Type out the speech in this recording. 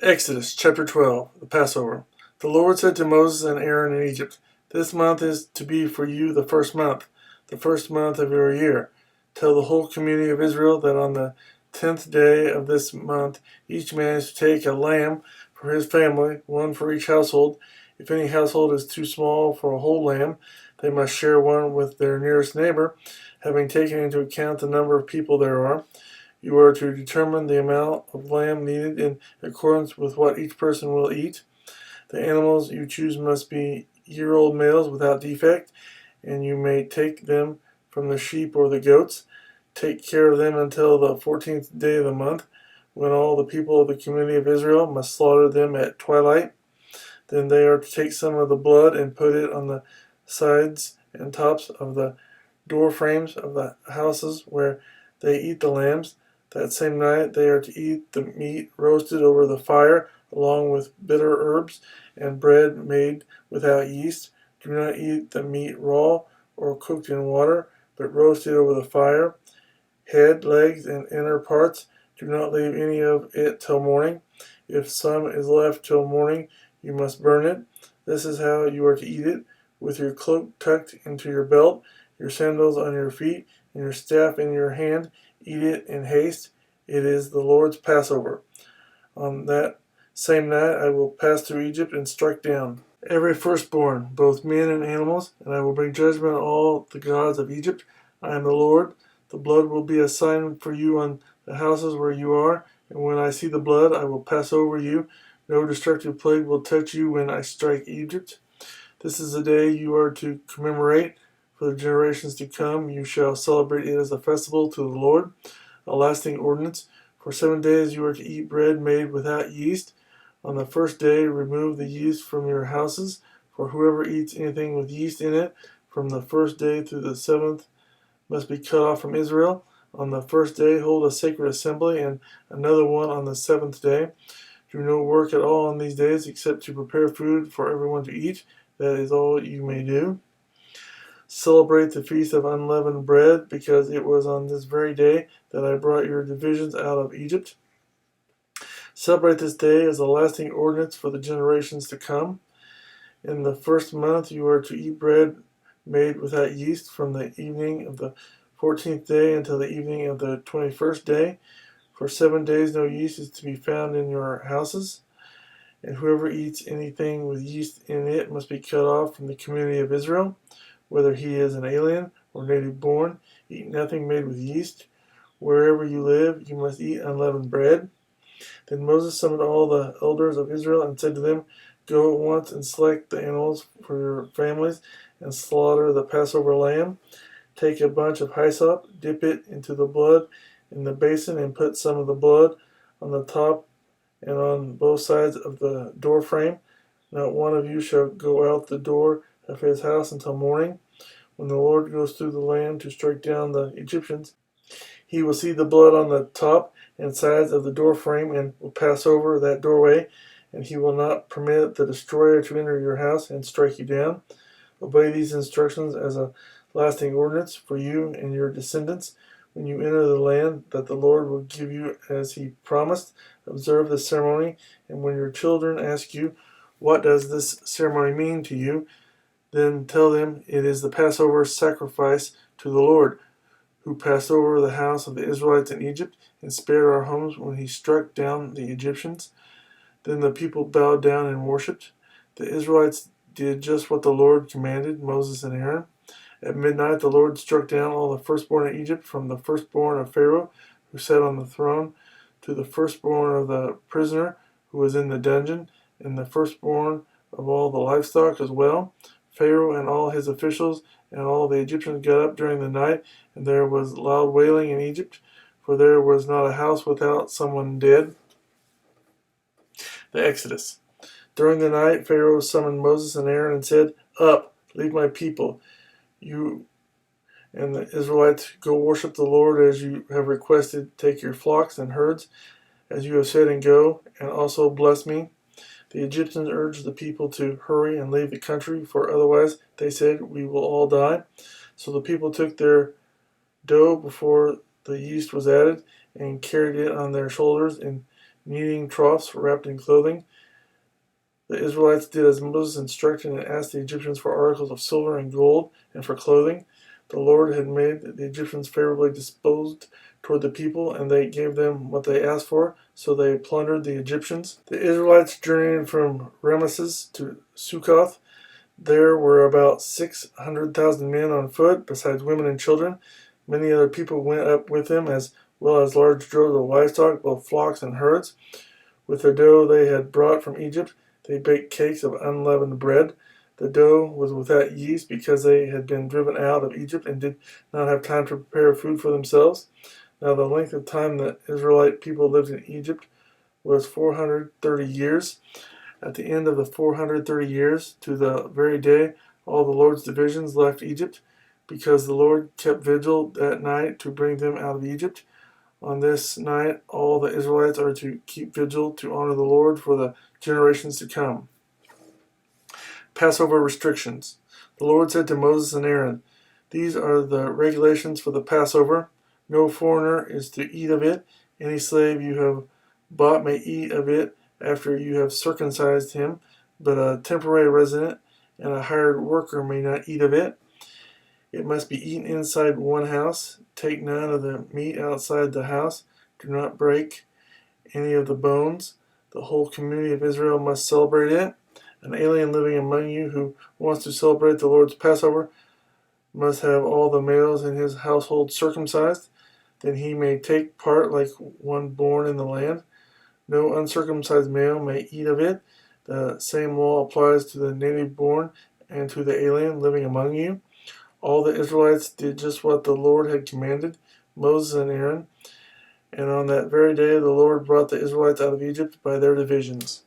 Exodus chapter 12, the Passover. The Lord said to Moses and Aaron in Egypt, "This month is to be for you the first month of your year. Tell the whole community of Israel that on the 10th day of this month each man is to take a lamb for his family, one for each household. If any household is too small for a whole lamb, they must share one with their nearest neighbor, having taken into account the number of people there are. You are to determine the amount of lamb needed in accordance with what each person will eat. The animals you choose must be year-old males without defect, and you may take them from the sheep or the goats. Take care of them until the 14th day of the month, when all the people of the community of Israel must slaughter them at twilight. Then they are to take some of the blood and put it on the sides and tops of the door frames of the houses where they eat the lambs. That same night they are to eat the meat roasted over the fire, along with bitter herbs and bread made without yeast. Do not eat the meat raw or cooked in water, but roasted over the fire. Head, legs, and inner parts, do not leave any of it till morning. If some is left till morning, you must burn it. This is how you are to eat it, with your cloak tucked into your belt, your sandals on your feet, and your staff in your hand. Eat it in haste. It is the Lord's Passover. On that same night I will pass through Egypt and strike down every firstborn, both men and animals, and I will bring judgment on all the gods of Egypt. I am the Lord. The blood will be a sign for you on the houses where you are, and when I see the blood, I will pass over you. No destructive plague will touch you when I strike Egypt. This is the day you are to commemorate. For the generations to come, you shall celebrate it as a festival to the Lord, a lasting ordinance. For 7 days you are to eat bread made without yeast. On the first day, remove the yeast from your houses, for whoever eats anything with yeast in it from the first day through the 7th must be cut off from Israel. On the first day, hold a sacred assembly, and another one on the 7th day. Do no work at all on these days except to prepare food for everyone to eat. That is all you may do. Celebrate the Feast of Unleavened Bread, because it was on this very day that I brought your divisions out of Egypt. Celebrate this day as a lasting ordinance for the generations to come. In the first month you are to eat bread made without yeast from the evening of the 14th day until the evening of the 21st day. For 7 days no yeast is to be found in your houses, and whoever eats anything with yeast in it must be cut off from the community of Israel. Whether he is an alien or native born, eat nothing made with yeast. Wherever you live, you must eat unleavened bread. Then Moses summoned all the elders of Israel and said to them, "Go at once and select the animals for your families and slaughter the Passover lamb. Take a bunch of hyssop, dip it into the blood in the basin, and put some of the blood on the top and on both sides of the door frame. Not one of you shall go out the door of his house until morning. When the Lord goes through the land to strike down the Egyptians, he will see the blood on the top and sides of the door frame and will pass over that doorway, and he will not permit the destroyer to enter your house and strike you down. Obey these instructions as a lasting ordinance for you and your descendants when you enter the land that the Lord will give you as he promised. Observe this ceremony, and when your children ask you, 'What does this ceremony mean to you?' then tell them it is the Passover sacrifice to the Lord, who passed over the house of the Israelites in Egypt and spared our homes when he struck down the Egyptians." Then the people bowed down and worshipped. The Israelites did just what the Lord commanded Moses and Aaron. At midnight the Lord struck down all the firstborn in Egypt, from the firstborn of Pharaoh, who sat on the throne, to the firstborn of the prisoner who was in the dungeon, and the firstborn of all the livestock as well. Pharaoh and all his officials and all the Egyptians got up during the night, and there was loud wailing in Egypt, for there was not a house without someone dead. The Exodus. During the night Pharaoh summoned Moses and Aaron and said, "Up, leave my people. You and the Israelites go worship the Lord as you have requested. Take your flocks and herds, as you have said, and go, and also bless me." The Egyptians urged the people to hurry and leave the country, for otherwise, they said, "we will all die." So the people took their dough before the yeast was added, and carried it on their shoulders in kneading troughs wrapped in clothing. The Israelites did as Moses instructed and asked the Egyptians for articles of silver and gold and for clothing. The Lord had made the Egyptians favorably disposed toward the people, and they gave them what they asked for, so they plundered the Egyptians. The Israelites journeyed from Ramesses to Succoth. There were about 600,000 men on foot, besides women and children. Many other people went up with them, as well as large droves of livestock, both flocks and herds. With the dough they had brought from Egypt, they baked cakes of unleavened bread. The dough was without yeast because they had been driven out of Egypt and did not have time to prepare food for themselves. Now the length of time the Israelite people lived in Egypt was 430 years. At the end of the 430 years, to the very day, all the Lord's divisions left Egypt, because the Lord kept vigil that night to bring them out of Egypt. On this night, all the Israelites are to keep vigil to honor the Lord for the generations to come. Passover restrictions. The Lord said to Moses and Aaron, "These are the regulations for the Passover. No foreigner is to eat of it. Any slave you have bought may eat of it after you have circumcised him, but a temporary resident and a hired worker may not eat of it. It must be eaten inside one house. Take none of the meat outside the house. Do not break any of the bones. The whole community of Israel must celebrate it. An alien living among you who wants to celebrate the Lord's Passover must have all the males in his household circumcised. Then he may take part like one born in the land. No uncircumcised male may eat of it. The same law applies to the native born and to the alien living among you." All the Israelites did just what the Lord had commanded Moses and Aaron, and on that very day the Lord brought the Israelites out of Egypt by their divisions.